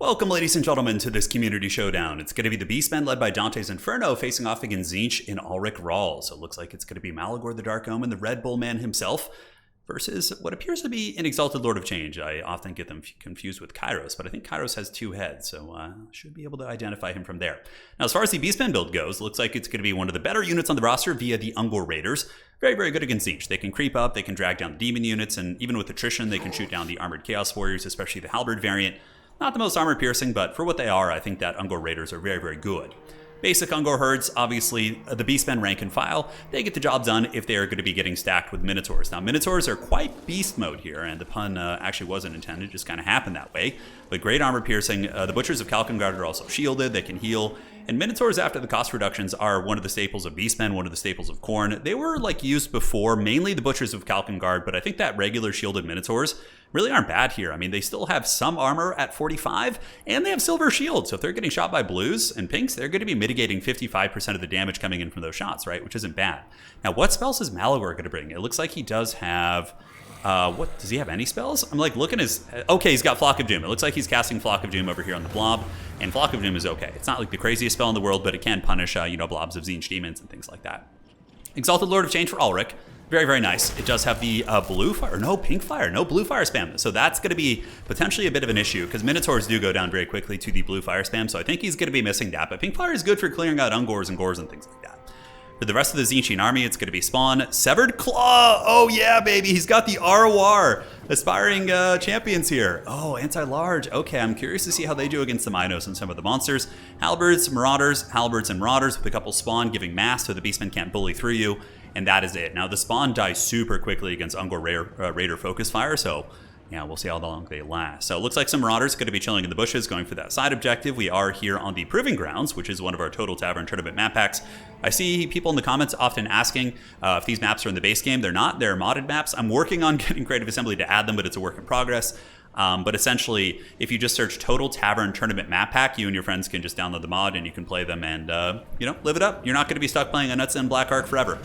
Welcome, ladies and gentlemen, to this community showdown. It's going to be the Beastmen led by Dante's Inferno facing off against Tzeentch in Ulrich Rahl. So it looks like it's going to be Malagor the Dark Omen, the Red Bull Man himself, versus what appears to be an Exalted Lord of Change. I often get them confused with Kairos, but I think Kairos has two heads, so should be able to identify him from there. Now, as far as the Beastmen build goes, it looks like it's going to be one of the better units on the roster via the Ungor Raiders. Very, very good against Tzeentch. They can creep up, they can drag down the demon units, and even with attrition, they can shoot down the Armored Chaos Warriors, especially the Halberd variant. Not the most armor-piercing, but for what they are, I think that Ungor Raiders are very, very good. Basic Ungor herds, obviously, the Beastmen rank and file. They get the job done if they are going to be getting stacked with Minotaurs. Now, Minotaurs are quite beast mode here, and the pun actually wasn't intended, just kind of happened that way. But great armor-piercing. The Butchers of Kalkengard are also shielded, they can heal. And Minotaurs, after the cost reductions, are one of the staples of Beastmen, one of the staples of Khorne. They were used before, mainly the Butchers of Kalkengard, but I think that regular shielded Minotaurs really aren't bad here. I mean, they still have some armor at 45, and they have silver shields. So if they're getting shot by blues and pinks, they're going to be mitigating 55% of the damage coming in from those shots, right? Which isn't bad. Now, what spells is Malagor going to bring? It looks like he does have... what does he have? Any spells? I'm looking his... Okay, he's got Flock of Doom. It looks like he's casting Flock of Doom over here on the blob, and Flock of Doom is okay. It's not like the craziest spell in the world, but it can punish, blobs of Tzeentch demons and things like that. Exalted Lord of Change for Ulrich. Very, very nice. It does have the blue fire, no pink fire, no blue fire spam. So that's going to be potentially a bit of an issue because Minotaurs do go down very quickly to the blue fire spam. So I think he's going to be missing that. But pink fire is good for clearing out Ungors and Gors and things like that. For the rest of the Tzeentchian army, it's going to be Spawn, Severed Claw. Oh yeah, baby. He's got the ROR. Aspiring champions here. Oh, anti-large. Okay, I'm curious to see how they do against the Minos and some of the monsters. Halberds, Marauders, Halberds, and Marauders with a couple Spawn giving mass so the Beastmen can't bully through you. And that is it. Now, the Spawn dies super quickly against Ungor Raider Focus Fire, so yeah, we'll see how long they last. So it looks like some Marauders going to be chilling in the bushes, going for that side objective. We are here on the Proving Grounds, which is one of our Total Tavern Tournament map packs. I see people in the comments often asking if these maps are in the base game. They're not. They're modded maps. I'm working on getting Creative Assembly to add them, but it's a work in progress. But essentially, if you just search Total Tavern Tournament Map Pack, you and your friends can just download the mod and you can play them and, live it up. You're not going to be stuck playing a Nuts and Black Ark forever.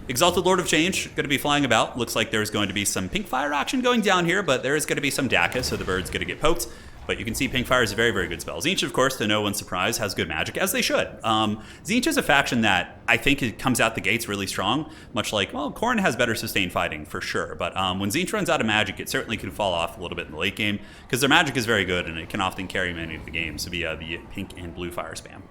Exalted Lord of Change, going to be flying about. Looks like there's going to be some pink fire action going down here, but there is going to be some Daka, so the bird's going to get poked. But you can see pink fire is a very, very good spell. Tzeentch, of course, to no one's surprise, has good magic, as they should. Tzeentch is a faction that I think it comes out the gates really strong, much like, well, Khorne has better sustained fighting, for sure. But when Tzeentch runs out of magic, it certainly can fall off a little bit in the late game, because their magic is very good, and it can often carry many of the games via the pink and blue fire spam.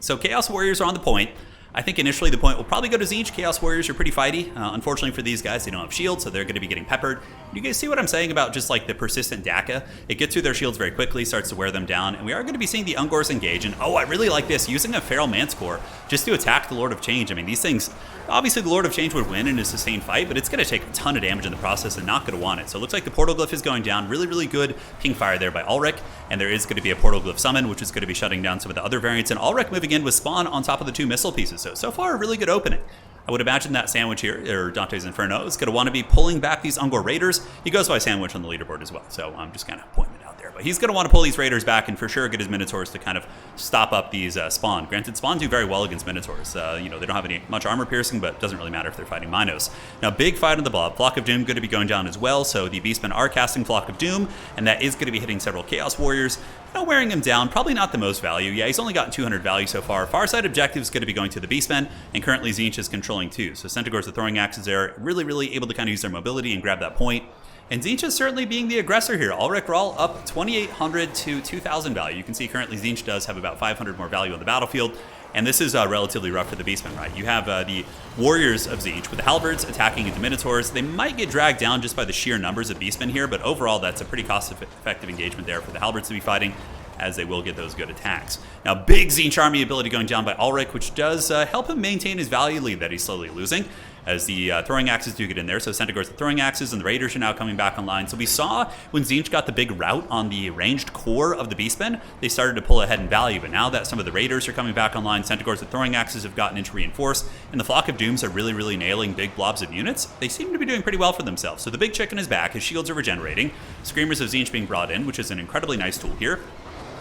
So Chaos Warriors are on the point. I think initially the point will probably go to Tzeentch. Chaos Warriors are pretty fighty. Unfortunately for these guys, they don't have shields, so they're going to be getting peppered. You guys see what I'm saying about just the persistent Daka? It gets through their shields very quickly, starts to wear them down, and we are going to be seeing the Ungors engage. And oh, I really like this, using a Feral Manticore just to attack the Lord of Change. I mean, these things, obviously the Lord of Change would win in a sustained fight, but it's going to take a ton of damage in the process and not going to want it. So it looks like the Portal Glyph is going down. Really, really good ping fire there by Ulrich. And there is going to be a Portal Glyph summon, which is going to be shutting down some of the other variants. And Ulrich moving in with Spawn on top of the two missile pieces. So far, a really good opening. I would imagine that Sandwich here, or Dante's Inferno, is going to want to be pulling back these Ungor Raiders. He goes by Sandwich on the leaderboard as well, so I'm just kind of pointing it out there. But he's going to want to pull these Raiders back and for sure get his Minotaurs to kind of stop up these Spawn. Granted, Spawn do very well against Minotaurs. They don't have much armor piercing, but it doesn't really matter if they're fighting Minos. Now, big fight on the blob. Flock of Doom going to be going down as well, so the Beastmen are casting Flock of Doom, and that is going to be hitting several Chaos Warriors. Wearing him down, probably not the most value. Yeah, he's only gotten 200 value so far. Far side objective is going to be going to the Beastmen, and currently Tzeentch is controlling two. So Centaur's the throwing axes there, really, really able to kind of use their mobility and grab that point. And Tzeentch is certainly being the aggressor here. Ulrich Rahl up 2,800 to 2,000 value. You can see currently Tzeentch does have about 500 more value on the battlefield. And this is relatively rough for the Beastmen, right? You have the Warriors of Tzeentch with the Halberds attacking into Minotaurs. They might get dragged down just by the sheer numbers of Beastmen here, but overall that's a pretty cost-effective engagement there for the Halberds to be fighting, as they will get those good attacks. Now, big Tzeentch army ability going down by Ulrich, which does help him maintain his value lead that he's slowly losing, as the throwing axes do get in there. So Centaur's the throwing axes, and the Raiders are now coming back online. So we saw when Tzeentch got the big rout on the ranged core of the Beastmen, they started to pull ahead in value. But now that some of the Raiders are coming back online, Centaur's the throwing axes have gotten into reinforce, and the Flock of Dooms are really, really nailing big blobs of units. They seem to be doing pretty well for themselves. So the big chicken is back, his shields are regenerating, Screamers of Tzeentch being brought in, which is an incredibly nice tool here.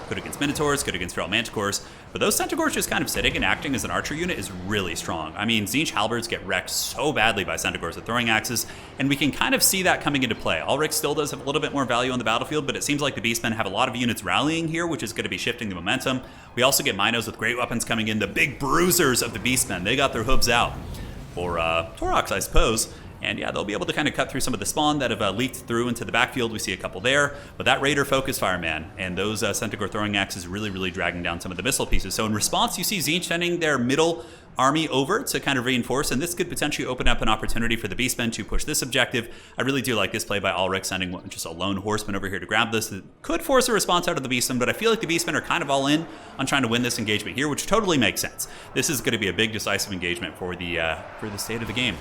Good against Minotaurs, good against Feral Manticores. But those Centaurs just kind of sitting and acting as an archer unit is really strong. I mean, Tzeentch Halberds get wrecked so badly by Centaurs with throwing axes, and we can kind of see that coming into play. Ulrich still does have a little bit more value on the battlefield, but it seems like the Beastmen have a lot of units rallying here, which is going to be shifting the momentum. We also get Minos with great weapons coming in. The big bruisers of the Beastmen, they got their hooves out. Or Torox, I suppose. And yeah, they'll be able to kind of cut through some of the spawn that have leaked through into the backfield. We see a couple there, but that Raider focus fire, man, and those Centaur throwing axes really dragging down some of the missile pieces. So in response, you see Tzeentch sending their middle army over to kind of reinforce, and this could potentially open up an opportunity for the Beastmen to push this objective. I really do like this play by Ulrich, sending just a lone horseman over here to grab this. It could force a response out of the Beastmen, but I feel like the Beastmen are kind of all in on trying to win this engagement here, which totally makes sense. This is going to be a big decisive engagement for the state of the game.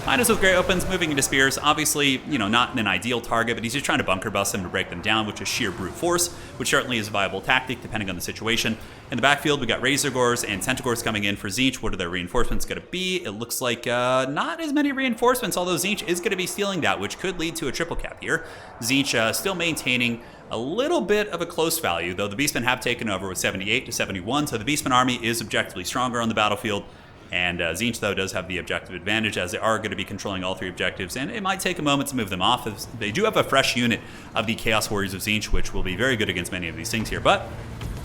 Minos with great opens, moving into spears. Obviously, you know, not an ideal target, but he's just trying to bunker bust them to break them down, which is sheer brute force, which certainly is a viable tactic depending on the situation. In the backfield, we got Razor Gores and Centaurs coming in for Tzeentch. What are their reinforcements going to be? It looks like not as many reinforcements, although Tzeentch is going to be stealing that, which could lead to a triple cap here. Tzeentch still maintaining a little bit of a close value, though the Beastmen have taken over with 78 to 71, so the Beastmen army is objectively stronger on the battlefield. And Tzeentch, though, does have the objective advantage, as they are going to be controlling all three objectives, and it might take a moment to move them off. They do have a fresh unit of the Chaos Warriors of Tzeentch, which will be very good against many of these things here. But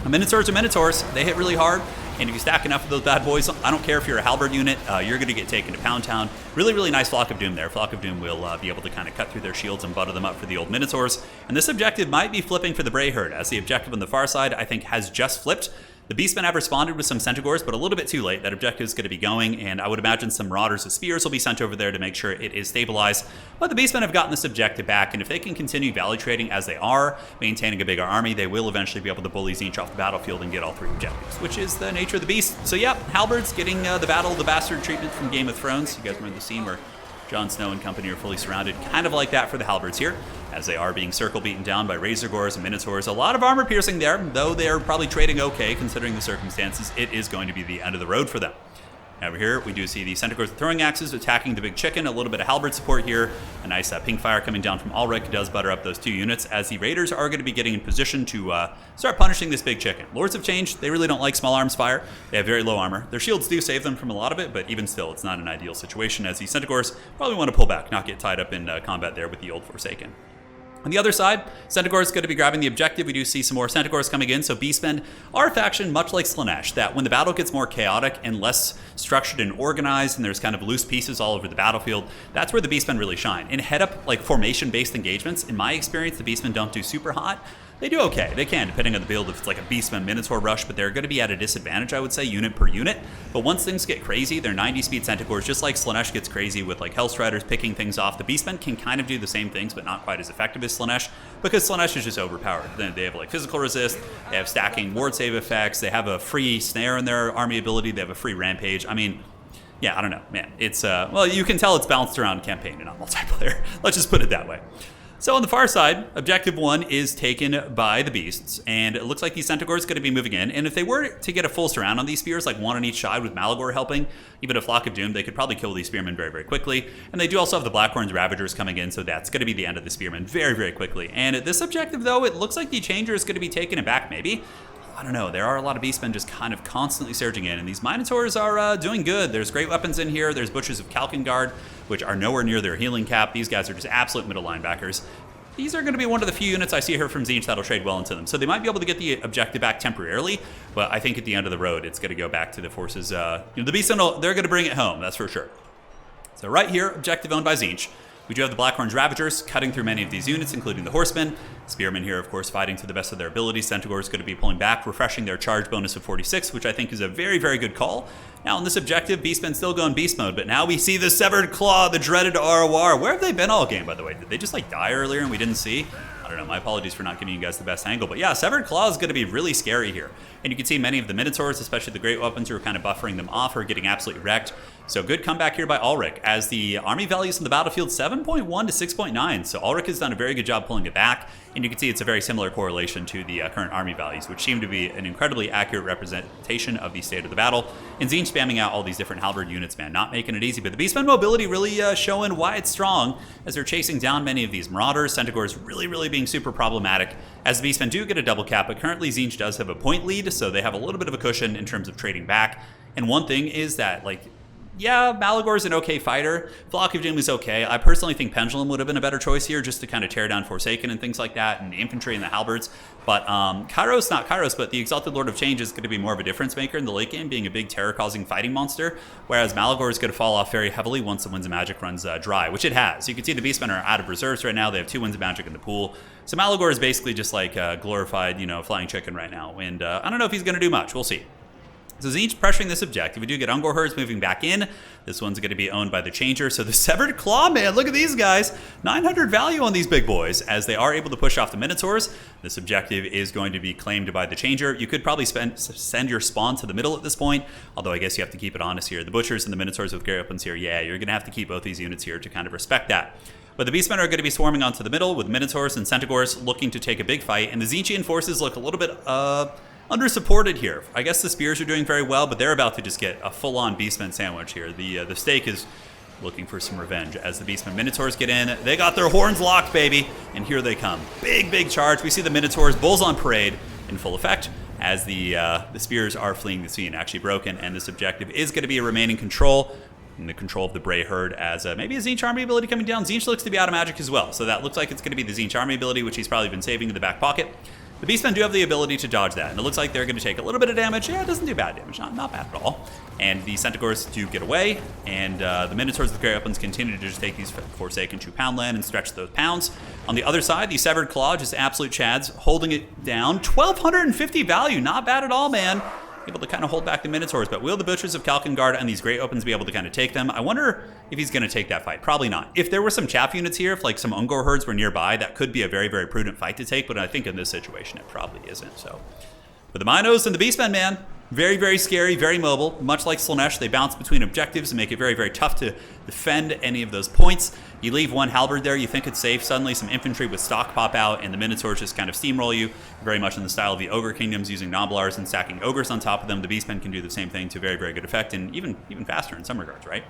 Minotaurs are Minotaurs. They hit really hard, and if you stack enough of those bad boys, I don't care if you're a Halberd unit, you're going to get taken to Pound Town. Really nice Flock of Doom there. Flock of Doom will be able to kind of cut through their shields and butter them up for the old Minotaurs. And this objective might be flipping for the Bray Herd, as the objective on the far side, I think, has just flipped. The Beastmen have responded with some Centaurs, but a little bit too late. That objective is going to be going, and I would imagine some Marauders with Spears will be sent over there to make sure it is stabilized. But the Beastmen have gotten this objective back, and if they can continue value trading as they are, maintaining a bigger army, they will eventually be able to bully Tzeentch off the battlefield and get all three objectives, which is the nature of the beast. So yeah, Halberds getting the Battle of the Bastard treatment from Game of Thrones. You guys remember the scene where Jon Snow and company are fully surrounded, kind of like that for the Halberds here, as they are being circle beaten down by Razor Gores and Minotaurs. A lot of armor piercing there, though they are probably trading okay considering the circumstances. It is going to be the end of the road for them. Over here, we do see the Centaurs with throwing axes attacking the big chicken. A little bit of halberd support here. A nice pink fire coming down from Ulrich does butter up those two units, as the Raiders are going to be getting in position to start punishing this big chicken. Lords of Change, they really don't like small arms fire. They have very low armor. Their shields do save them from a lot of it, but even still, it's not an ideal situation, as the Centaurs probably want to pull back, not get tied up in combat there with the old Forsaken. On the other side, Centaur is going to be grabbing the objective. We do see some more Centaurs coming in, so Beastmen are a faction much like Slaanesh, that when the battle gets more chaotic and less structured and organized, and there's kind of loose pieces all over the battlefield, that's where the Beastmen really shine. In head-up, like formation-based engagements, in my experience, the Beastmen don't do super hot. They do okay. They can, depending on the build, if it's like a Beastman Minotaur rush, but they're going to be at a disadvantage, I would say, unit per unit. But once things get crazy, they're 90-speed Centaurs, just like Slaanesh gets crazy with like Hellstriders picking things off. The Beastmen can kind of do the same things, but not quite as effective as Slaanesh, because Slaanesh is just overpowered. They have like physical resist, they have stacking ward save effects, they have a free snare in their army ability, they have a free rampage. I mean, yeah, I don't know, man. It's, well, you can tell it's balanced around campaign and not multiplayer. Let's just put it that way. So on the far side, Objective 1 is taken by the Beasts, and it looks like the Centaur is going to be moving in, and if they were to get a full surround on these spears, like one on each side with Malagor helping, even a Flock of Doom, they could probably kill these spearmen very, very quickly. And they do also have the Blackhorns Ravagers coming in, so that's going to be the end of the spearmen very, very quickly. And at this objective, though, it looks like the Changer is going to be taking it back, maybe. I don't know, there are a lot of Beastmen just kind of constantly surging in, and these Minotaurs are doing good. There's great weapons in here. There's Butchers of Kalkengard, which are nowhere near their healing cap. These guys are just absolute middle linebackers. These are going to be one of the few units I see here from Tzeentch that'll trade well into them. So they might be able to get the objective back temporarily, but I think at the end of the road, it's going to go back to the forces. The Beastmen, they're going to bring it home, that's for sure. So right here, objective owned by Tzeentch. We do have the Blackhorns Ravagers cutting through many of these units, including the Horsemen. Spearmen here, of course, fighting to the best of their abilities. Centaur is going to be pulling back, refreshing their charge bonus of 46, which I think is a very, very good call. Now, on this objective, Beastmen still go in beast mode, but now we see the Severed Claw, the dreaded ROR. Where have they been all game, by the way? Did they just, like, die earlier and we didn't see? I don't know, my apologies for not giving you guys the best angle, but yeah, Severed Claw is going to be really scary here. And you can see many of the Minotaurs, especially the great weapons, who are kind of buffering them off, are getting absolutely wrecked. So good comeback here by Ulrich, as the army values in the battlefield 7.1 to 6.9. So Ulrich has done a very good job pulling it back, and you can see it's a very similar correlation to the current army values, which seem to be an incredibly accurate representation of the state of the battle. And Tzeentch spamming out all these different halberd units, man, not making it easy. But the Beastmen mobility really showing why it's strong, as they're chasing down many of these marauders. Centaurs really being super problematic, as the Beastmen do get a double cap, but currently Tzeentch does have a point lead, so they have a little bit of a cushion in terms of trading back. And one thing is that, like, yeah, Malagor's an okay fighter. Flock of Doom is okay. I personally think Pendulum would have been a better choice here, just to kind of tear down Forsaken and things like that, and the infantry and the halberds. But Kairos, not Kairos, but the Exalted Lord of Change is going to be more of a difference maker in the late game, being a big terror-causing fighting monster, whereas Malagor is going to fall off very heavily once the Winds of Magic runs dry, which it has. You can see the Beastmen are out of reserves right now. They have 2 Winds of Magic in the pool. So Malagor is basically just like a glorified, flying chicken right now. And I don't know if he's going to do much. We'll see. So Tzeentch pressuring this objective. We do get Ungor herds moving back in. This one's going to be owned by the Changer. So the Severed Claw, man, look at these guys. 900 value on these big boys, as they are able to push off the Minotaurs. This objective is going to be claimed by the Changer. You could probably send your spawn to the middle at this point, although I guess you have to keep it honest here. The Butchers and the Minotaurs with Great Weapons here, yeah, you're going to have to keep both these units here to kind of respect that. But the Beastmen are going to be swarming onto the middle with Minotaurs and Centaurs looking to take a big fight, and the Tzeentchian forces look a little bit under-supported here. I guess the Spears are doing very well, but they're about to just get a full-on Beastman sandwich here. The stake is looking for some revenge as the Beastmen Minotaurs get in. They got their horns locked, baby, and here they come. Big charge. We see the Minotaurs, bulls on parade in full effect, as the Spears are fleeing the scene, actually broken, and this objective is going to be a remaining control, in the control of the Bray Herd, as maybe a Tzeentch army ability coming down. Tzeentch looks to be out of magic as well, so that looks like it's going to be the Tzeentch army ability, which he's probably been saving in the back pocket. The Beastmen do have the ability to dodge that, and it looks like they're going to take a little bit of damage. Yeah, it doesn't do bad damage, not bad at all. And the Centaurs do get away, and the Minotaurs with Great Weapons continue to just take these Forsaken to Poundland and stretch those pounds. On the other side, the Severed Claw, just absolute chads, holding it down. 1,250 value, not bad at all, man. Able to kind of hold back the Minotaurs, but will the Butchers of Kalkengard and these Great Opens be able to kind of take them? I wonder if he's going to take that fight. Probably not. If there were some chaff units here, if like some Ungor herds were nearby, that could be a very prudent fight to take, but I think in this situation it probably isn't. So, but the Minos and the Beastmen, man, very scary, very mobile. Much like Slaanesh, they bounce between objectives and make it very tough to defend any of those points. You leave one halberd there, you think it's safe. Suddenly some infantry with stock pop out, and the Minotaurs just kind of steamroll you, very much in the style of the Ogre Kingdoms, using Noblars and stacking Ogres on top of them. The Beastmen can do the same thing to very good effect, and even faster in some regards, right?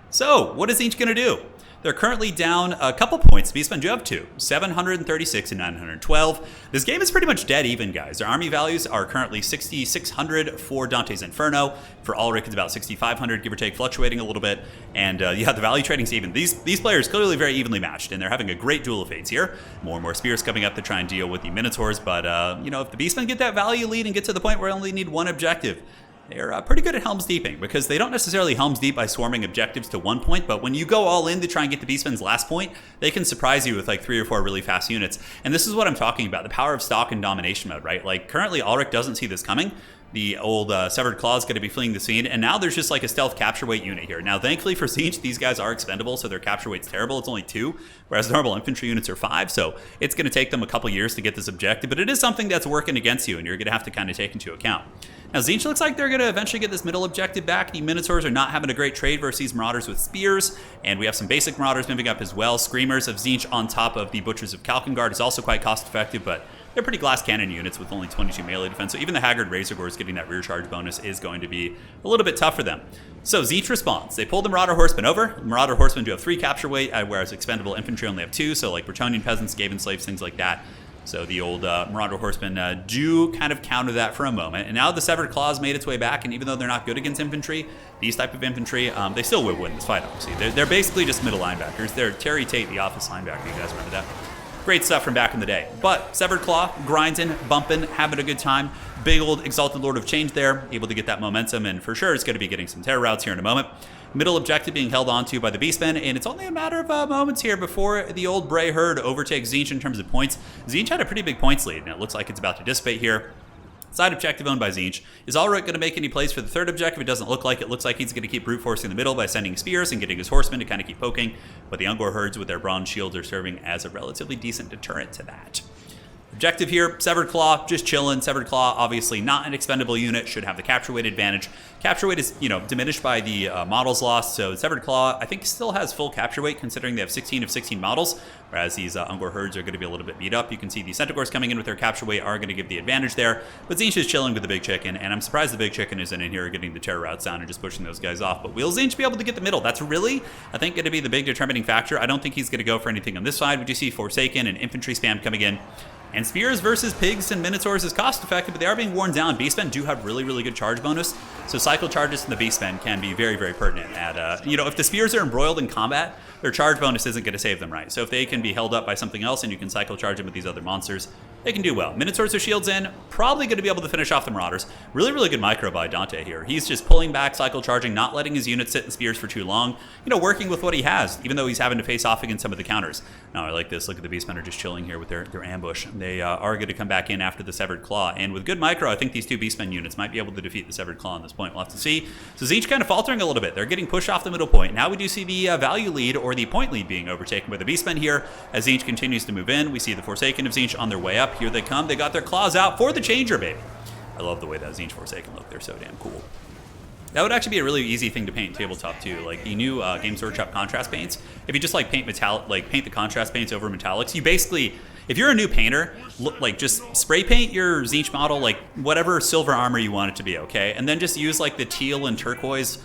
So, what is Tzeentch going to do? They're currently down a couple points. The Beastmen do have 2, 736 and 912. This game is pretty much dead even, guys. Their army values are currently 6,600 for Dante's Inferno. For Ulrich, it's about 6,500, give or take, fluctuating a little bit. And yeah, the value trading's even. These players clearly very evenly matched, and they're having a great duel of fates here. More and more Spears coming up to try and deal with the Minotaurs, but if the Beastmen get that value lead and get to the point where they only need one objective, they're pretty good at Helm's Deeping, because they don't necessarily Helm's Deep by swarming objectives to one point, but when you go all in to try and get the Beastmen's last point, they can surprise you with like 3 or 4 really fast units. And this is what I'm talking about, the power of stock and domination mode, right? Like currently Ulrich doesn't see this coming. The old Severed Claw is going to be fleeing the scene, and now there's just like a stealth capture weight unit here. Now, thankfully for Tzeentch, these guys are expendable, so their capture weight's terrible. It's only 2, whereas normal infantry units are 5, so it's going to take them a couple years to get this objective, but it is something that's working against you, and you're going to have to kind of take into account. Now, Tzeentch looks like they're going to eventually get this middle objective back. The Minotaurs are not having a great trade versus these Marauders with Spears, and we have some basic Marauders moving up as well. Screamers of Tzeentch on top of the Butchers of Kalkengard is also quite cost-effective, but they're pretty glass cannon units with only 22 melee defense, so even the Haggard Razorgores getting that rear charge bonus is going to be a little bit tough for them. So Tzeentch responds. They pull the Marauder Horsemen over. Marauder Horsemen do have 3 capture weight, whereas expendable infantry only have 2, so like Bretonnian Peasants, Gaven Slaves, things like that. So the old Marauder Horsemen do kind of counter that for a moment. And now the Severed Claws made its way back, and even though they're not good against infantry, these type of infantry, they still would win this fight, obviously. They're basically just middle linebackers. They're Terry Tate, the office linebacker. You guys remember that? Great stuff from back in the day. But Severed Claw, grinding, bumping, having a good time. Big old Exalted Lord of Change there, able to get that momentum, and for sure it's going to be getting some terror routes here in a moment. Middle objective being held onto by the Beastmen, and it's only a matter of moments here before the old Bray Herd overtakes Tzeentch in terms of points. Tzeentch had a pretty big points lead, and it looks like it's about to dissipate here. Side objective owned by Tzeentch. Is Ulrich going to make any plays for the third objective? It doesn't look like it. Looks like he's going to keep brute forcing the middle by sending spears and getting his horsemen to kind of keep poking, but the Ungor herds with their bronze shields are serving as a relatively decent deterrent to that. Objective here, Severed Claw, just chilling. Severed Claw, obviously not an expendable unit, should have the capture weight advantage. Capture weight is, diminished by the models lost, so Severed Claw, I think, still has full capture weight, considering they have 16 of 16 models, whereas these Ungor herds are going to be a little bit beat up. You can see the Centaurs coming in with their capture weight are going to give the advantage there, but Tzeentch is chilling with the big chicken, and I'm surprised the big chicken isn't in here getting the terror routes down and just pushing those guys off. But will Tzeentch be able to get the middle? That's really, I think, going to be the big determining factor. I don't think he's going to go for anything on this side. We do see Forsaken and infantry spam coming in. And Spears versus Pigs and Minotaurs is cost effective, but they are being worn down. Beastmen do have really, really good charge bonus, so cycle charges from the Beastmen can be very, very pertinent at, if the Spears are embroiled in combat, their charge bonus isn't going to save them, right? So if they can be held up by something else and you can cycle charge them with these other monsters, they can do well. Minotaurs with shields in, probably going to be able to finish off the Marauders. Really, really good micro by Dante here. He's just pulling back, cycle charging, not letting his units sit in Spears for too long, working with what he has, even though he's having to face off against some of the counters. Now, I like this. Look at the Beastmen are just chilling here with their ambush. They are going to come back in after the Severed Claw, and with good micro, I think these two Beastmen units might be able to defeat the Severed Claw on this point. We'll have to see. So Tzeentch kind of faltering a little bit. They're getting pushed off the middle point. Now we do see the value lead, or the point lead, being overtaken by the Beastmen here. As Tzeentch continues to move in, we see the Forsaken of Tzeentch on their way up. Here they come. They got their claws out for the changer, baby. I love the way that Tzeentch Forsaken look. They're so damn cool. That would actually be a really easy thing to paint in tabletop too. Like the new Games Workshop contrast paints. If you just paint the contrast paints over metallics, you basically, if you're a new painter, just spray paint your Tzeentch model whatever silver armor you want it to be, okay? And then just use the teal and turquoise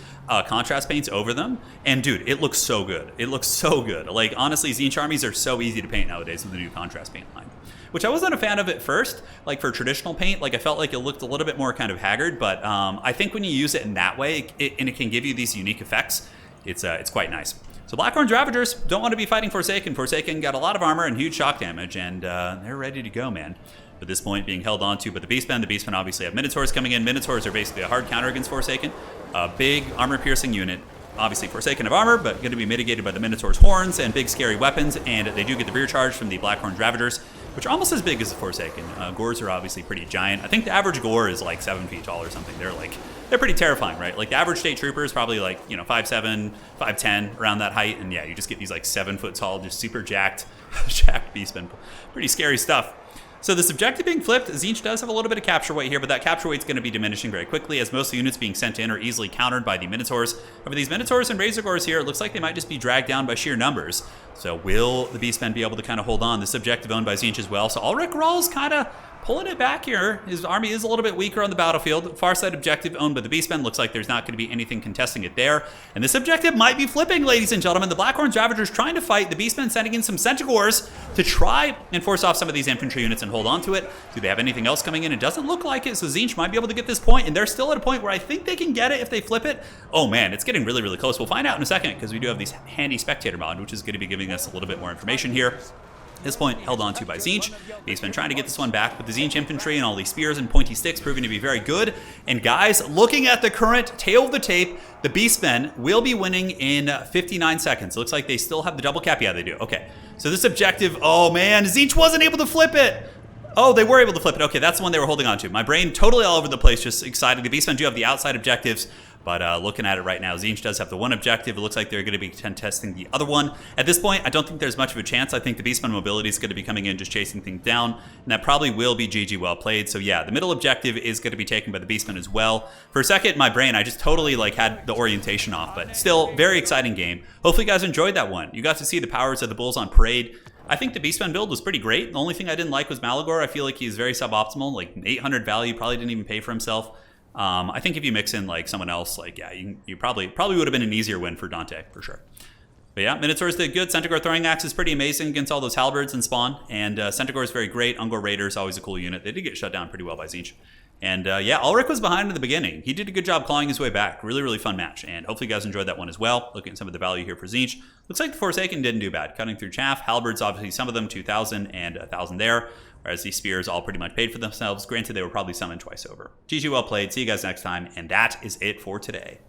contrast paints over them, and dude, it looks so good. It looks so good. Honestly, Tzeentch armies are so easy to paint nowadays with the new contrast paint line, which I wasn't a fan of at first. For traditional paint, I felt like it looked a little bit more kind of haggard, but I think when you use it in that way, and it can give you these unique effects, it's quite nice. So Blackhorn's Ravagers don't want to be fighting Forsaken. Forsaken got a lot of armor and huge shock damage, and they're ready to go, man. At this point, being held onto by the Beastmen obviously have Minotaurs coming in. Minotaurs are basically a hard counter against Forsaken. A big armor-piercing unit. Obviously Forsaken of armor, but going to be mitigated by the Minotaur's horns and big scary weapons, and they do get the rear charge from the Blackhorn's Ravagers, which are almost as big as the Forsaken. Gores are obviously pretty giant. I think the average gore is 7 feet tall or something. They're pretty terrifying, right? The average state trooper is probably 5'7", 5'10", around that height, and yeah, you just get these 7 foot tall, just super jacked Beastmen. Pretty scary stuff. So this objective being flipped, Tzeentch does have a little bit of capture weight here, but that capture weight's going to be diminishing very quickly, as most of the units being sent in are easily countered by the Minotaurs. However, these Minotaurs and Razorgores here, it looks like they might just be dragged down by sheer numbers. So will the Beastmen be able to kind of hold on? This objective owned by Tzeentch as well. So Ulrich Rawl's kind of pulling it back here. His army is a little bit weaker on the battlefield. Far side objective owned by the Beastmen. Looks like there's not going to be anything contesting it there. And this objective might be flipping, ladies and gentlemen. The Blackhorn's Ravagers trying to fight. The Beastmen sending in some Centaurs to try and force off some of these infantry units and hold on to it. Do they have anything else coming in? It doesn't look like it, so Tzeentch might be able to get this point, and they're still at a point where I think they can get it if they flip it. Oh man, it's getting really, really close. We'll find out in a second, because we do have these handy spectator mod, which is going to be giving us a little bit more information here. This point held on to by Tzeentch. He's been trying to get this one back, but the Tzeentch infantry and all these spears and pointy sticks proving to be very good. And guys, looking at the current tail of the tape, the Beastmen will be winning in 59 seconds. Looks like they still have the double cap. Yeah, they do. Okay. So this objective, oh man, Tzeentch wasn't able to flip it. Oh, they were able to flip it. Okay, that's the one they were holding on to. My brain totally all over the place, just excited. The Beastmen do have the outside objectives, but looking at it right now, Tzeentch does have the one objective. It looks like they're going to be contesting the other one. At this point, I don't think there's much of a chance. I think the Beastmen mobility is going to be coming in, just chasing things down, and that probably will be GG well played. So yeah, the middle objective is going to be taken by the Beastmen as well. For a second, my brain, I just totally had the orientation off, but still, very exciting game. Hopefully you guys enjoyed that one. You got to see the powers of the Bulls on parade. I think the Beastmen build was pretty great. The only thing I didn't like was Malagor. I feel like he's very suboptimal, 800 value, probably didn't even pay for himself. I think if you mix in someone else, yeah, you probably would have been an easier win for Dante, for sure. But yeah, Minotaurs did good. Centaur Throwing Axe is pretty amazing against all those halberds and spawn. And Centaur is very great. Ungor Raiders, always a cool unit. They did get shut down pretty well by Tzeentch. And yeah, Ulrich was behind in the beginning. He did a good job clawing his way back. Really, really fun match. And hopefully you guys enjoyed that one as well. Looking at some of the value here for Tzeentch. Looks like the Forsaken didn't do bad. Cutting through chaff. Halberds, obviously some of them 2,000 and 1,000 there. Whereas these spears all pretty much paid for themselves. Granted, they were probably summoned twice over. GG well played. See you guys next time. And that is it for today.